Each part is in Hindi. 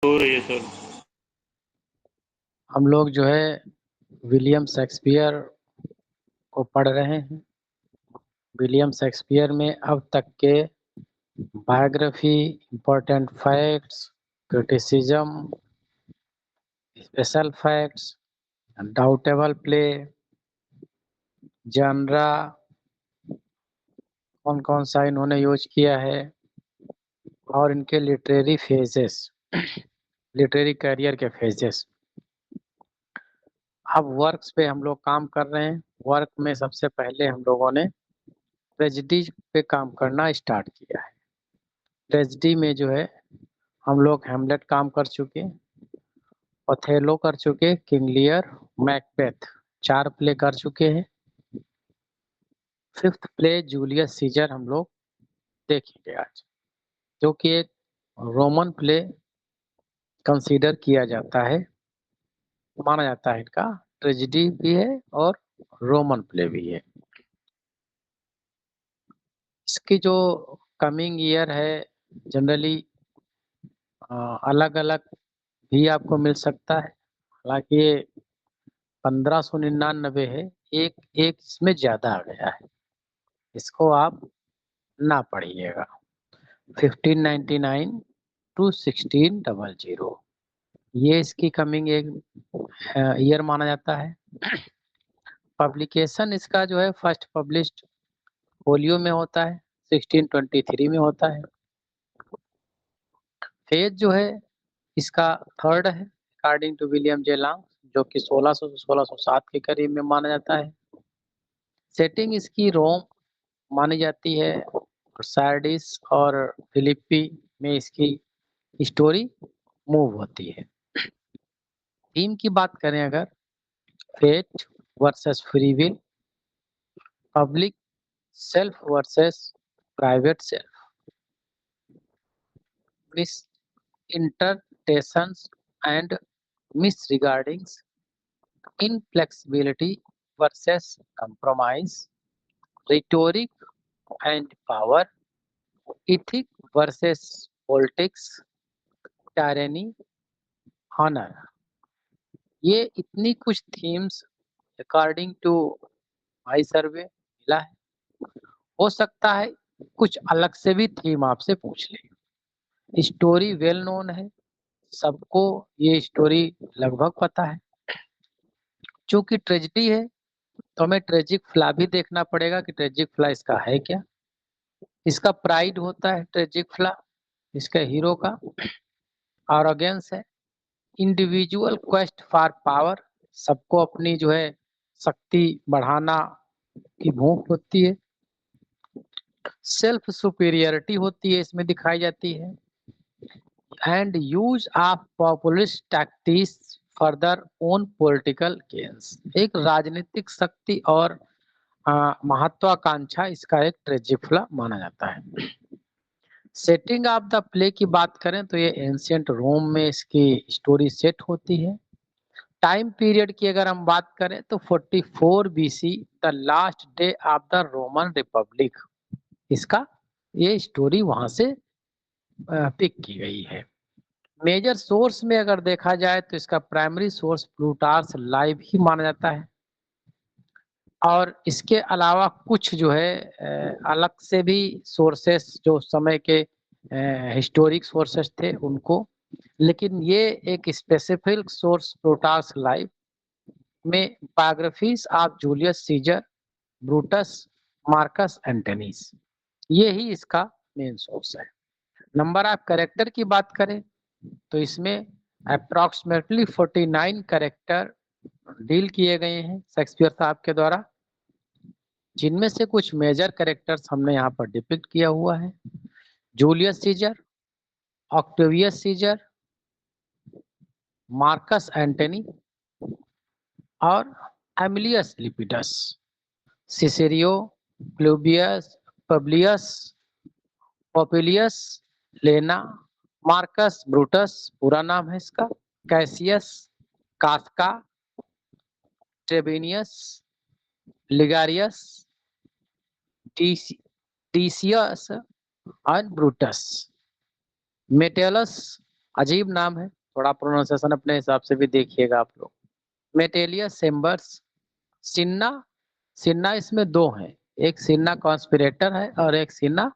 हो रही है सर। हम लोग जो है विलियम शेक्सपियर को पढ़ रहे हैं। विलियम शेक्सपियर में अब तक के biography, important facts, criticism, special facts, doubtable play, genre, कौन कौन सा इन्होंने यूज किया है और इनके लिटरेरी फेजेस, लिटरेरी करियर के फेजेस। अब वर्क्स पे हम लोग काम कर रहे हैं। वर्क में सबसे पहले हम लोगों ने ट्रेजेडी पे काम करना स्टार्ट किया है। ट्रेजेडी में जो है हम लोग हेमलेट काम कर चुके, ओथेलो कर चुके, किंग लियर, मैकबेथ 4 प्ले कर चुके हैं। 5th प्ले जूलियस सीजर हम लोग देखेंगे आज, जो कि एक रोमन प्ले कंसीडर किया जाता है, माना जाता है। इनका ट्रेजेडी भी है और रोमन प्ले भी है। इसकी जो कमिंग ईयर है जनरली अलग अलग भी आपको मिल सकता है। हालांकि ये 1599 है, एक एक इसमें ज्यादा आ गया है, इसको आप ना पढ़िएगा। 1599 टू 1600 ये इसकी कमिंग एक ईयर माना जाता है। पब्लिकेशन इसका जो है फर्स्ट पब्लिश्ड फोलियो में होता है, 1623 में होता है। फेज जो है इसका थर्ड है according to William J Long, जो कि 1600 से 1607 के करीब में माना जाता है। सेटिंग इसकी रोम मानी जाती है और सार्डिस और फिलिप्पी में इसकी स्टोरी मूव होती है। थीम की बात करें अगर, fate versus free will, public self versus private self, misinterpretations and misregardings, inflexibility versus compromise, rhetoric and power, ethic versus politics, tyranny, honor। ये इतनी कुछ थीम्स अकॉर्डिंग टू माई सर्वे मिला है। हो सकता है कुछ अलग से भी थीम आपसे पूछ ले। स्टोरी वेल नोन है, सबको ये स्टोरी लगभग पता है। चूंकि ट्रेजेडी है तो हमें ट्रेजिक फ्ला भी देखना पड़ेगा कि ट्रेजिक फ्ला इसका है क्या। इसका प्राइड होता है ट्रेजिक फ्ला इसके हीरो का, आरोगेंस है, इंडिविजुअल क्वेस्ट फॉर पावर, सबको अपनी जो है शक्ति बढ़ाना की भूख होती है, सेल्फ सुपीरियरिटी होती है इसमें दिखाई जाती है, and use of populist tactics further own political gains. एक राजनीतिक शक्ति और महत्वाकांक्षा इसका एक ट्रेजिफ्ला माना जाता है। सेटिंग ऑफ द प्ले की बात करें तो ये एंशियंट रोम में इसकी स्टोरी सेट होती है। टाइम पीरियड की अगर हम बात करें तो 44 BC, the last day of the Roman Republic, इसका ये स्टोरी वहां से पिक की गई है। मेजर सोर्स में अगर देखा जाए तो इसका प्राइमरी सोर्स प्लूटार्स लाइव ही माना जाता है, और इसके अलावा कुछ जो है अलग से भी सोर्सेस जो समय के हिस्टोरिक सोर्सेस थे उनको, लेकिन ये एक स्पेसिफिक सोर्स प्लूटार्स लाइव में biographies of Julius Caesar, Brutus, Marcus Antonius, ये ही इसका मेन सोर्स है। नंबर ऑफ कैरेक्टर की बात करें तो इसमें अप्रोक्सीमेटली 49 कैरेक्टर डील किए गए हैं शेक्सपियर साहब के द्वारा, जिनमें से कुछ मेजर कैरेक्टर्स हमने यहाँ पर डिपिक्ट किया हुआ है। Julius Caesar, Octavius Caesar, Marcus Antony और एमिलियस लिपिडस, सिसेरियो, प्लूबियस, पब्लियस, पॉपुलियस, लेना, मार्कस ब्रूटस पूरा नाम है इसका, कैसियस, कास्का, ट्रेबिनियस, लिगारियस, डिसियस और ब्रूटस, मेटेलस अजीब नाम है, थोड़ा प्रोनाउंसिएशन अपने हिसाब से भी देखिएगा आप लोग। मेटेलियस चेम्बर्स, सिन्ना, सिन्ना इसमें दो हैं, एक सिन्ना कॉन्स्पिरेटर है और एक सिन्ना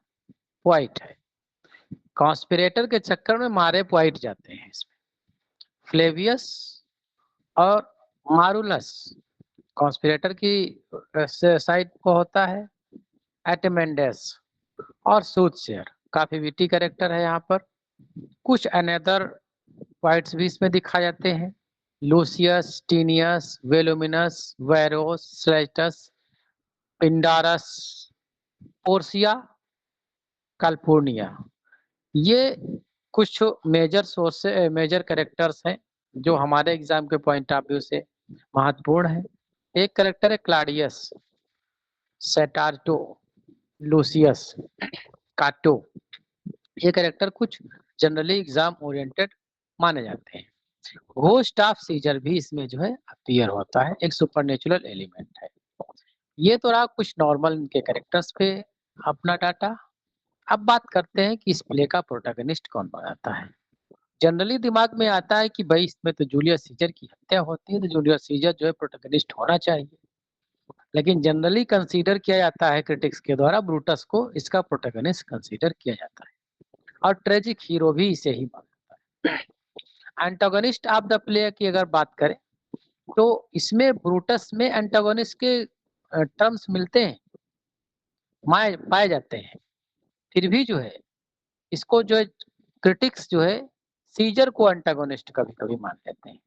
पॉइंट है। कॉन्स्पिरेटर के चक्कर में मारे पॉइंट जाते हैं इसमें। फ्लेवियस और मारुलस कॉन्स्पिरेटर की साइड को होता है। एटेमेंडेस और सूटशेयर काफी विटी कैरेक्टर है यहाँ पर। कुछ अनदर पॉइंट्स भी इसमें दिखाए जाते हैं। Lucius, Titinius, Volumnius, Varrus, Clitus, Pindarus, Portia, Calpurnia. ये कुछ मेजर सोर्स मेजर कैरेक्टर्स हैं जो हमारे एग्जाम के पॉइंट ऑफ व्यू से महत्वपूर्ण है। एक कैरेक्टर है क्लाडियस, सेटार्टो, लूसियस, काटो। ये कैरेक्टर कुछ जनरली एग्जाम ओरिएंटेड माने जाते हैं। घोस्ट ऑफ सीजर भी इसमें जो है अपीयर होता है, एक सुपरनेचुरल एलिमेंट है। ये तो रहा कुछ नॉर्मल इनके कैरेक्टर्स पे अपना डाटा। अब बात करते हैं कि इस प्ले का प्रोटैगनिस्ट कौन बनाता है। जनरली दिमाग में आता है कि भाई इसमें तो जूलियस सीजर की हत्या होती है, तो जूलियस सीजर जो है प्रोटैगनिस्ट होना चाहिए। लेकिन जनरली कंसीडर किया जाता है क्रिटिक्स के द्वारा ब्रूटस को इसका प्रोटैगनिस्ट कंसीडर किया जाता है और ट्रेजिक हीरो भी इसे ही माना जाता है। एंटागोनिस्ट ऑफ द प्ले की अगर बात करें तो इसमें ब्रूटस में एंटागोनिस्ट के टर्म्स मिलते हैं, पाए जाते हैं। फिर भी जो है इसको जो है क्रिटिक्स जो है सीजर को एंटागोनिस्ट कभी कभी मान लेते हैं।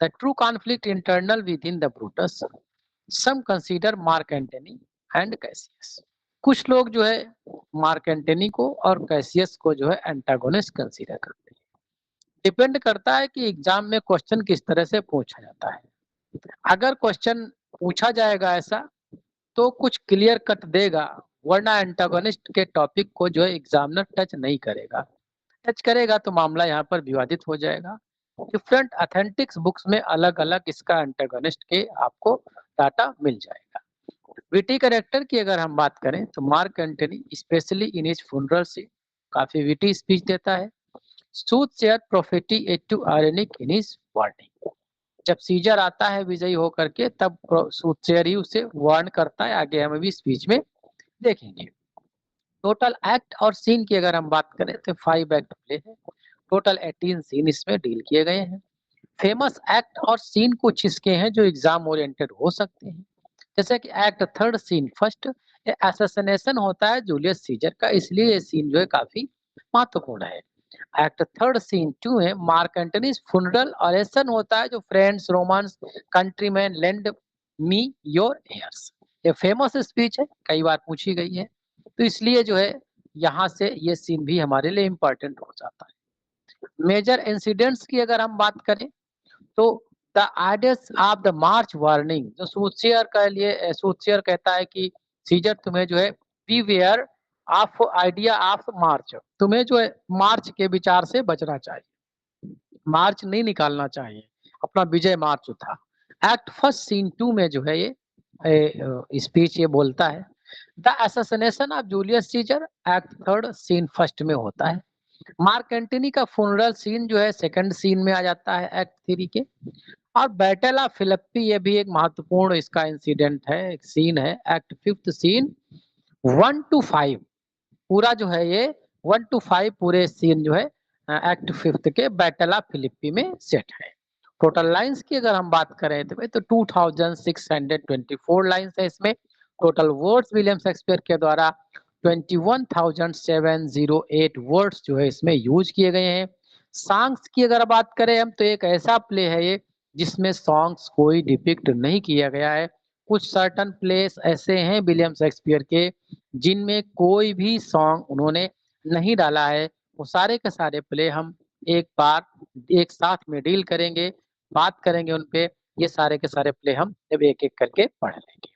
The true conflict internal within the Brutus, some consider Mark Antony and Cassius. कुछ लोग जो है मार्क एंटनी को और कैसियस को जो है एंटागोनिस्ट कंसीडर करते हैं। डिपेंड करता है कि एग्जाम में क्वेश्चन किस तरह से पूछा जाता है। अगर क्वेश्चन पूछा जाएगा ऐसा तो कुछ क्लियर कट देगा, वरना एंटागोनिस्ट के टॉपिक को जो है एग्जामिनर टच नहीं करेगा। टच करेगा तो मामला यहाँ पर विवादित हो जाएगा। डिफरेंट ऑथेंटिक्स बुक्स में अलग अलग इसका एंटागोनिस्ट के आपको डाटा मिल जाएगा। विटी कैरेक्टर की अगर हम बात करें तो Mark Antony specially in his funeral से काफी विटी स्पीच देता है। Soothsayer prophecy add to ironic in his warning. जब सीजर आता है विजयी होकर के तब सूटशेयर ही उसे वार्न करता है, आगे हम अभी स्पीच में देखेंगे। टोटल एक्ट और सीन की अगर हम बात करें तो 5 एक्ट प्ले है। टोटल 18 सीन इसमें डील किए गए हैं। फेमस एक्ट और सीन कुछ इसके हैं जो एग्जाम ओरिएंटेड हो सकते हैं, जैसे कि act third scene first assassination होता है जूलियस सीजर का, इसलिए ये सीन जो है काफी महत्वपूर्ण है। एक्ट थर्ड सीन 2 है मार्क एंटनीज फ्यूनरल ऑरेशन होता है जो friends romans countrymen lend me your ears. ये फेमस स्पीच है, कई बार पूछी गई है, तो इसलिए जो है यहाँ से ये सीन भी हमारे लिए इम्पोर्टेंट हो जाता है। मेजर इंसिडेंट्स की अगर हम बात करें तो the ideas of the March warning, जो सूटशेयर का लिए सूटशेयर कहता है कि सीजर तुम्हें जो है beware of idea of March, तुम्हें जो है मार्च के विचार से बचना चाहिए, मार्च नहीं निकालना चाहिए, अपना विजय मार्च था। एक्ट फर्स्ट सीन 2 में जो है ये स्पीच ये बोलता है। The assassination of Julius Caesar act third scene first में होता है। मार्क एंटनी का फ्यूनरल सीन जो है सेकंड सीन में आ जाता है एक्ट 3 के। और बैटल ऑफ फिलिप्पी ये भी एक महत्वपूर्ण इसका इंसिडेंट है, एक सीन है, एक्ट फिफ्थ सीन 1 to 5 पूरा जो है ये 1 to 5 पूरे सीन जो है एक्ट फिफ्थ के बैटल ऑफ फिलिप्पी में सेट है। टोटल लाइंस की अगर हम बात करें तो 2624 लाइंस है इसमें। टोटल वर्ड्स विलियम शेक्सपियर के द्वारा 21,708 वर्ड्स जो है इसमें यूज किए गए हैं। सॉन्ग्स की अगर बात करें हम तो एक ऐसा प्ले है ये जिसमें सॉन्ग्स कोई डिपिक्ट नहीं किया गया है। कुछ सर्टन प्लेस ऐसे हैं विलियम शेक्सपियर के जिनमें कोई भी सॉन्ग उन्होंने नहीं डाला है। वो सारे के सारे प्ले हम एक बार एक साथ में डील करेंगे, बात करेंगे उन पे। ये सारे के सारे प्ले हम जब एक एक करके पढ़ लेंगे।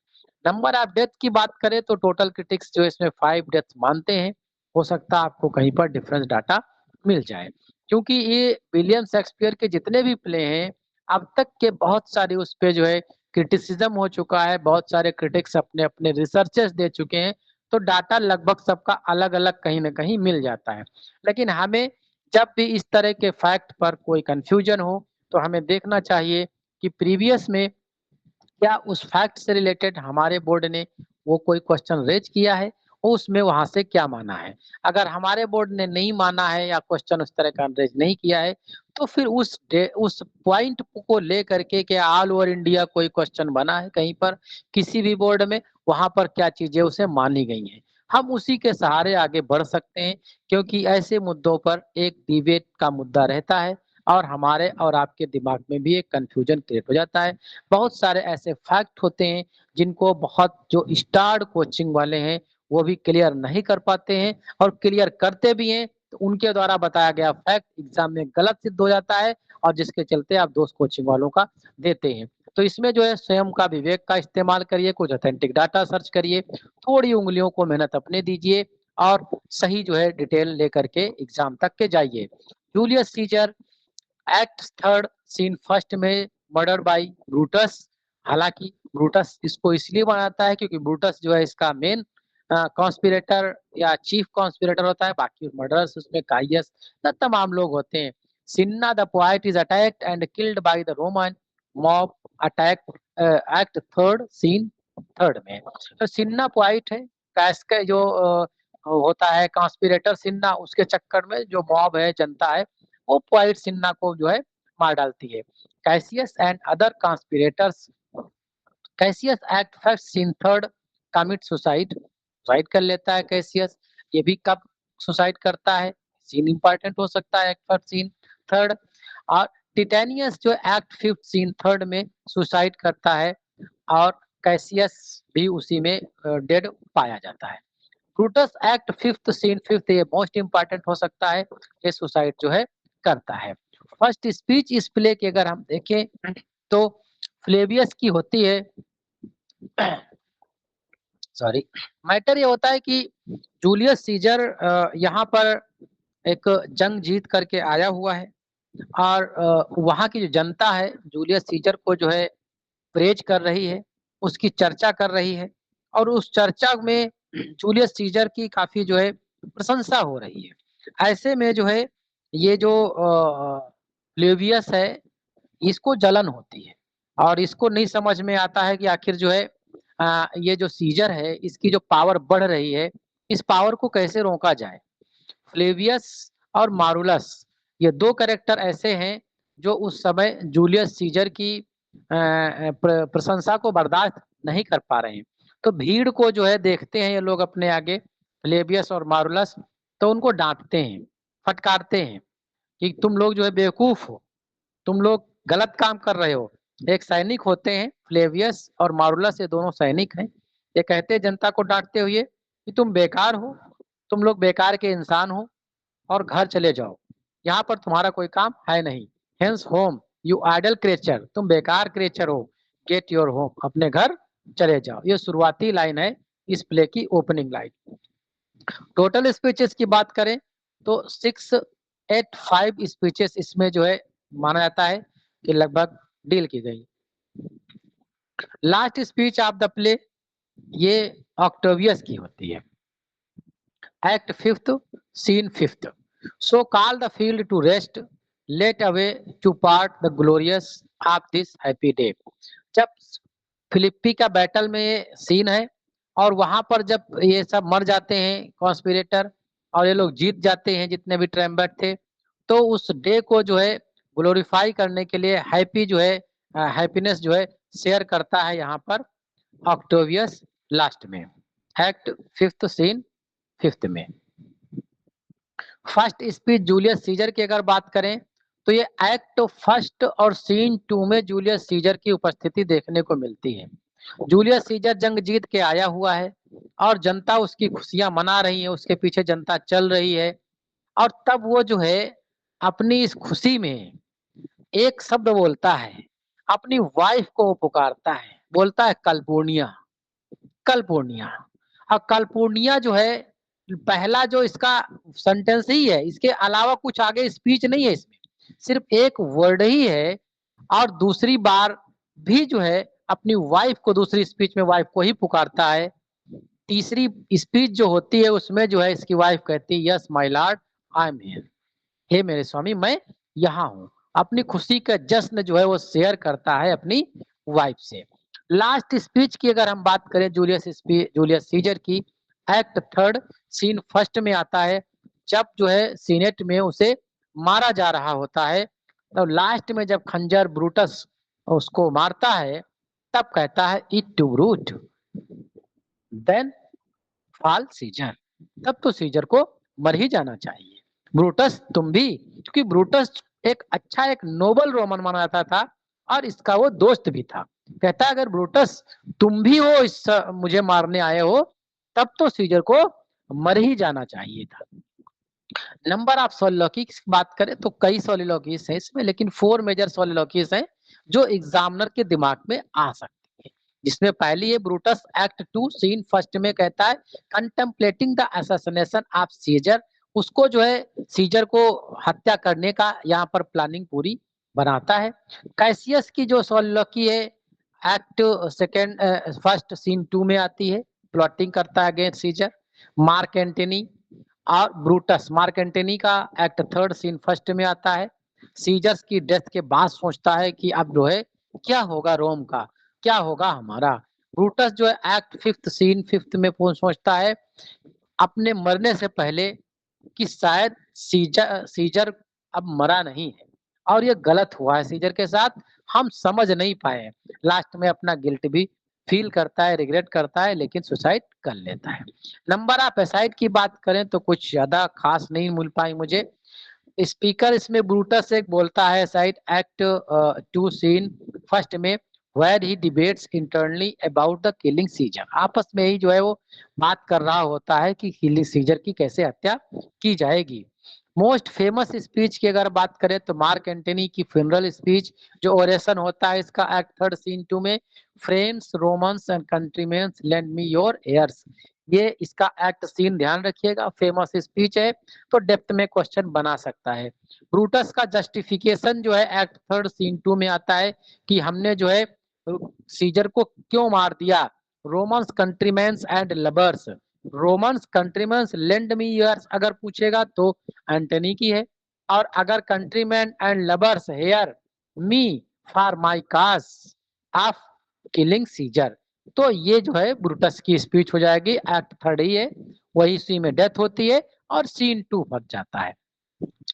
नंबर ऑफ डेथ की बात करें तो टोटल क्रिटिक्स जो इसमें 5 डेथ मानते हैं। हो सकता है आपको कहीं पर डिफरेंस डाटा मिल जाए, क्योंकि ये विलियम शेक्सपियर के जितने भी प्ले हैं अब तक के बहुत सारे उस पे जो है क्रिटिसिज्म हो चुका है, बहुत सारे क्रिटिक्स अपने अपने रिसर्चेस दे चुके हैं, तो डाटा लगभग सबका अलग अलग कहीं ना कहीं मिल जाता है। लेकिन हमें जब भी इस तरह के फैक्ट पर कोई कंफ्यूजन हो तो हमें देखना चाहिए कि प्रीवियस में क्या उस फैक्ट से रिलेटेड हमारे बोर्ड ने वो कोई क्वेश्चन रेज किया है, उसमें वहां से क्या माना है। अगर हमारे बोर्ड ने नहीं माना है या क्वेश्चन उस तरह का रेज नहीं किया है, तो फिर उस पॉइंट को लेकर के क्या ऑल ओवर इंडिया कोई क्वेश्चन बना है कहीं पर किसी भी बोर्ड में, वहां पर क्या चीजें उसे मानी गई हैं, हम उसी के सहारे आगे बढ़ सकते हैं। क्योंकि ऐसे मुद्दों पर एक डिबेट का मुद्दा रहता है और हमारे और आपके दिमाग में भी एक कंफ्यूजन क्रिएट हो जाता है। बहुत सारे ऐसे फैक्ट होते हैं जिनको बहुत जो स्टार्ड कोचिंग वाले हैं वो भी क्लियर नहीं कर पाते हैं, और क्लियर करते भी हैं तो उनके द्वारा बताया गया फैक्ट एग्जाम में गलत सिद्ध हो जाता है, और जिसके चलते आप दोस्त कोचिंग वालों का देते हैं। तो इसमें जो है स्वयं का विवेक का इस्तेमाल करिए, कुछ ऑथेंटिक डाटा सर्च करिए, थोड़ी उंगलियों को मेहनत अपने दीजिए, और सही जो है डिटेल लेकर के एग्जाम तक के जाइए। Julius Caesar act third scene first में मर्डर बाय ब्रूटस। हालांकि ब्रूटस इसको इसलिए बनाता है क्योंकि ब्रूटस जो है इसका मेन कॉन्स्पिरेटर या चीफ कॉन्स्पिरेटर होता है, बाकी मर्डर्स उसमें काइयस तमाम लोग होते हैं। Cinna the poet is attacked and killed by the Roman mob attack act third scene third में। तो सिन्ना पोएट है, कैस्के जो होता है कॉन्स्पिरेटर सिन्ना, उसके चक्कर में जो मॉब है जनता है वो पोएट सिन्ना को जो है मार डालती है। Cassius and other conspirators, Cassius act first scene third commit suicide, suicide कर लेता है कैसियस। ये भी कब सुसाइड करता है, सीन इंपॉर्टेंट हो सकता है एक्ट फर्स्ट सीन थर्ड। और टिटेनियस जो एक्ट फिफ्थ सीन थर्ड में सुसाइड करता है, और कैसियस भी उसी में डेड पाया जाता है। Brutus act fifth scene fifth, ये मोस्ट इंपॉर्टेंट हो सकता है, ये सुसाइड जो है करता है। फर्स्ट स्पीच इस प्ले की अगर हम देखें तो फ्लेवियस की होती है। सॉरी, मैटर ये होता है कि जूलियस सीजर यहाँ पर एक जंग जीत करके आया हुआ है, और वहाँ की जो जनता है जूलियस सीजर को जो है प्रेज कर रही है, उसकी चर्चा कर रही है, और उस चर्चा में जूलियस सीजर की काफी जो है प्रशंसा हो रही है। ऐसे में जो है ये जो फ्लेवियस है इसको जलन होती है, और इसको नहीं समझ में आता है कि आखिर जो है ये जो सीजर है इसकी जो पावर बढ़ रही है, इस पावर को कैसे रोका जाए। फ्लेवियस और मारुलस ये दो कैरेक्टर ऐसे हैं जो उस समय जूलियस सीजर की प्रशंसा को बर्दाश्त नहीं कर पा रहे हैं। तो भीड़ को जो है देखते हैं ये लोग अपने आगे, फ्लेवियस और मारुलस, तो उनको डांटते हैं, फटकारते हैं कि तुम लोग जो है बेवकूफ हो, तुम लोग गलत काम कर रहे हो। एक सैनिक होते हैं फ्लेवियस और मारुलस, ये दोनों सैनिक हैं। ये कहते हैं जनता को डांटते हुए कि तुम बेकार हो, तुम लोग बेकार के इंसान हो, और घर चले जाओ, यहाँ पर तुम्हारा कोई काम है नहीं। Hence home you idle creature, तुम बेकार क्रेचर हो, गेट योर होम, अपने घर चले जाओ। ये शुरुआती लाइन है इस प्ले की, ओपनिंग लाइन। टोटल स्पीचेस की बात करें तो 685 स्पीचेस इसमें जो है माना जाता है कि लगभग डील की गई। Last speech of the play ये ऑक्टेवियस की होती है। Act fifth scene fifth, so call the field to rest, let away to part the glorious of this happy day. जब फिलिप्पी का बैटल में ये सीन है, और वहां पर जब ये सब मर जाते हैं कॉन्स्पिरेटर और ये लोग जीत जाते हैं जितने भी ट्रेम्बट थे, तो उस डे को जो है ग्लोरीफाई करने के लिए हैप्पी जो है हैप्पीनेस जो है शेयर करता है यहाँ पर ऑक्टेवियस लास्ट में, एक्ट फिफ्थ सीन फिफ्थ में। फर्स्ट स्पीच जूलियस सीजर की अगर बात करें तो ये एक्ट फर्स्ट और सीन टू में जूलियस सीजर की उपस्थिति देखने को मिलती है। जूलियस सीजर जंग जीत के आया हुआ है, और जनता उसकी खुशियां मना रही है, उसके पीछे जनता चल रही है, और तब वो जो है अपनी इस खुशी में एक शब्द बोलता है, अपनी वाइफ को पुकारता है, बोलता है कलपूर्णिया, कलपूर्णिया। और कलपूर्णिया जो है पहला जो इसका सेंटेंस ही है, इसके अलावा कुछ आगे स्पीच नहीं है इसमें, सिर्फ एक वर्ड ही है। और दूसरी बार भी जो है अपनी वाइफ को, दूसरी स्पीच में वाइफ को ही पुकारता है। तीसरी स्पीच जो होती है उसमें जो है इसकी वाइफ कहती है yes my lord I am here. हे मेरे स्वामी मैं यहाँ हूँ। अपनी खुशी का जश्न जो है वो शेयर करता है अपनी वाइफ से। लास्ट स्पीच की अगर हम बात करें जूलियस सीजर की, एक्ट थर्ड सीन फर्स्ट में आता है, जब जो है सीनेट में उसे मारा जा रहा होता है, तो लास्ट में जब खंजर ब्रूटस उसको मारता है, तब कहता है et tu Brute then fall Caesar. तब तो सीजर को मर ही जाना चाहिए। ब्रूटस तुम भी, क्योंकि ब्रूटस एक अच्छा एक नोबल रोमन माना जाता था और इसका वो दोस्त भी था। कहता है अगर ब्रूटस तुम भी हो इस मुझे मारने आए हो, तब तो सीजर को मर ही जाना चाहिए था। नंबर ऑफ सोलिलोquies की बात करें तो कई सोलिलोquies है इसमें, लेकिन 4 मेजर सोलिलोquies हैं जो एग्जामिनर के दिमाग में आ सकती है। जिसमें पहली है ब्रूटस एक्ट 2 सीन फर्स्ट में कहता है contemplating the assassination of Caesar, उसको जो है सीजर को हत्या करने का यहाँ पर प्लानिंग पूरी बनाता है। कैसियस की जो सोलिलोquy है एक्ट सेकेंड फर्स्ट सीन 2 में आती है, प्लॉटिंग करता है अगेंस्ट सीजर। मार्क एंटनी और ब्रूटस, मार्क एंटनी का एक्ट थर्ड सीन फर्स्ट में आता है, सीजर्स की डेथ के बाद सोचता है कि अब जो है क्या होगा रोम का, क्या होगा हमारा। ब्रूटस जो है एक्ट फिफ्थ सीन फिफ्थ में सोचता है अपने मरने से पहले कि शायद सीजर सीजर अब मरा नहीं है और ये गलत हुआ है सीजर के साथ, हम समझ नहीं पाए। लास्ट में अपना गिल्ट भी फील करता है, रिग्रेट करता है, लेकिन सुसाइड कर लेता है। नंबर ऑफ एसाइड की बात करें तो कुछ ज्यादा खास नहीं मिल पाई मुझे। स्पीकर इसमें ब्रूटस एक बोलता है साइड एक्ट 2 सीन फर्स्ट में, where he debates internally about the killing Caesar, आपस में ही जो है वो बात कर रहा होता है कि किलिंग सीजर की कैसे हत्या की जाएगी। मोस्ट फेमस स्पीच की अगर बात करें तो मार्क एंटनी की फ्यूनरल स्पीच, जो ओरेशन होता है इसका एक्ट थर्ड सीन 2 में, friends Romans and countrymens lend me your ears, ये इसका एक्ट सीन ध्यान रखिएगा, फेमस स्पीच है तो डेप्थ में क्वेश्चन बना सकता है। ब्रूटस का जस्टिफिकेशन जो है एक्ट थर्ड सीन 2 में आता है कि हमने जो है सीजर को क्यों मार दिया। Romans countrymens and lovers, Romans countrymens lend me ears अगर पूछेगा तो एंटनी की है, और अगर countryman and lovers hear me for my cause of killing Caesar, तो ये जो है ब्रूटस की स्पीच हो जाएगी, एक्ट थर्ड ही है, वही सी में डेथ होती है और सीन 2 बच जाता है।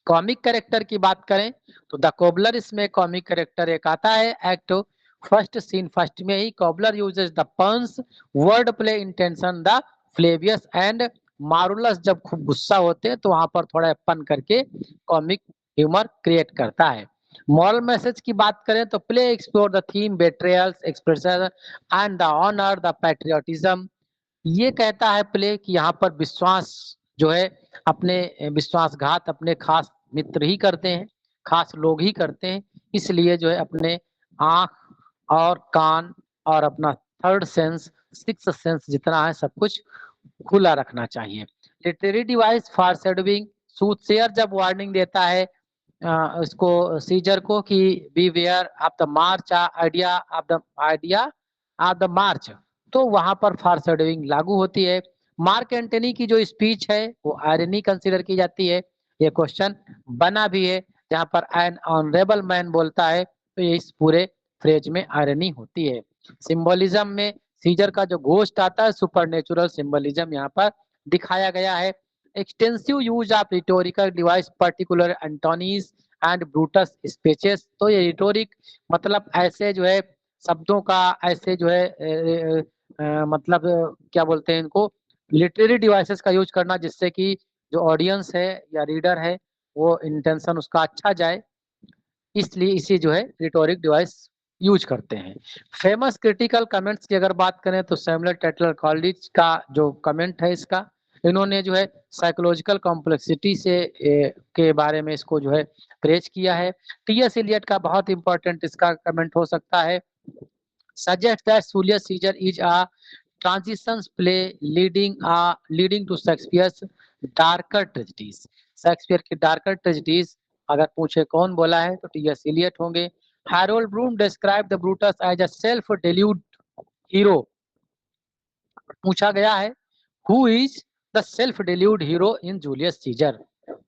कॉमिक कैरेक्टर की बात करें तो द कोबलर इसमें कॉमिक कैरेक्टर एक आता है एक्ट फर्स्ट सीन फर्स्ट में ही। Cobbler uses the puns word play intention the Flavius and Marullus, जब खूब गुस्सा होते हैं तो वहां पर थोड़ा पन करके कॉमिक ह्यूमर क्रिएट करता है। मॉरल मैसेज की बात करें तो play explore the theme betrayals expression and the honour the patriotism, ये कहता है प्ले कि यहाँ पर विश्वास जो है अपने विश्वासघात अपने खास मित्र ही करते हैं, खास लोग ही करते हैं, इसलिए जो है अपने आंख और कान और अपना थर्ड सेंस सिक्स सेंस जितना है सब कुछ खुला रखना चाहिए। Literary device foreshadowing, soothsayer जब वार्निंग देता है इसको सीजर को कि beware of the March ides of the March, तो वहां पर फॉरशैडोइंग लागू होती है। मार्क एंटनी की जो स्पीच है वो आयरनी कंसीडर की जाती है, ये क्वेश्चन बना भी है, जहां पर एन ऑनरेबल मैन बोलता है तो ये इस पूरे फ्रेज में आयरनी होती है। सिंबलिज्म में सीजर का जो घोस्ट आता है सुपरनेचुरल सिंबलिज्म यहाँ पर दिखाया गया है। Extensive use of rhetorical device particular Anthony's and Brutus speeches, तो ये रिटोरिक मतलब ऐसे जो है शब्दों का ऐसे जो है मतलब क्या बोलते हैं इनको, लिटरेरी डिवाइसेस का यूज करना जिससे कि जो ऑडियंस है या रीडर है वो इंटेंशन उसका अच्छा जाए, इसलिए इसे जो है रिटोरिक डिवाइस यूज करते हैं। फेमस क्रिटिकल कमेंट्स की अगर बात करें तो सैमुअल टेटलर कॉलेज का जो कमेंट है इसका, इन्होंने जो है साइकोलॉजिकल कॉम्प्लेक्सिटी से के बारे में इसको जो है प्रेज किया है। टी.एस. इलियट का बहुत इंपॉर्टेंट इसका कमेंट हो सकता है, suggests that Julius Caesar is a transition play leading to Shakespeare's darker tragedies। Shakespeare की डार्कर ट्रेजेडीज अगर पूछे कौन बोला है तो टी.एस. इलियट होंगे। Harold Bloom describe the Brutus as a self deluded hero, पूछा गया है who is the self deluded hero in Julius Caesar,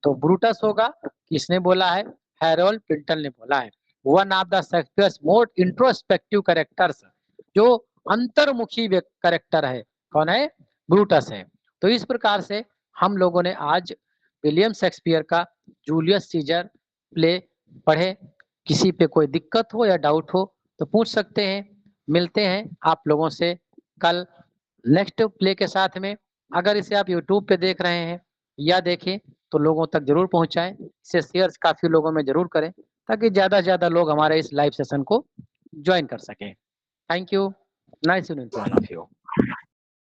तो ब्रूटस होगा। किसने बोला है? हैरोल्ड पिंटल ने बोला है। One of the Shakespeare's most introspective characters, जो अंतर्मुखी कैरेक्टर है, कौन है? ब्रूटस है। तो इस प्रकार से हम लोगों ने आज विलियम शेक्सपियर का जूलियस सीजर प्ले पढ़े। किसी पे कोई दिक्कत हो या डाउट हो तो पूछ सकते हैं। मिलते हैं आप लोगों से कल नेक्स्ट प्ले के साथ में। अगर इसे आप यूट्यूब पे देख रहे हैं या देखें तो लोगों तक जरूर पहुंचाएं। इसे शेयर काफी लोगों में जरूर करें ताकि ज्यादा से ज्यादा लोग हमारे इस लाइव सेशन को ज्वाइन कर सकें। Thank you. Nice to all of you.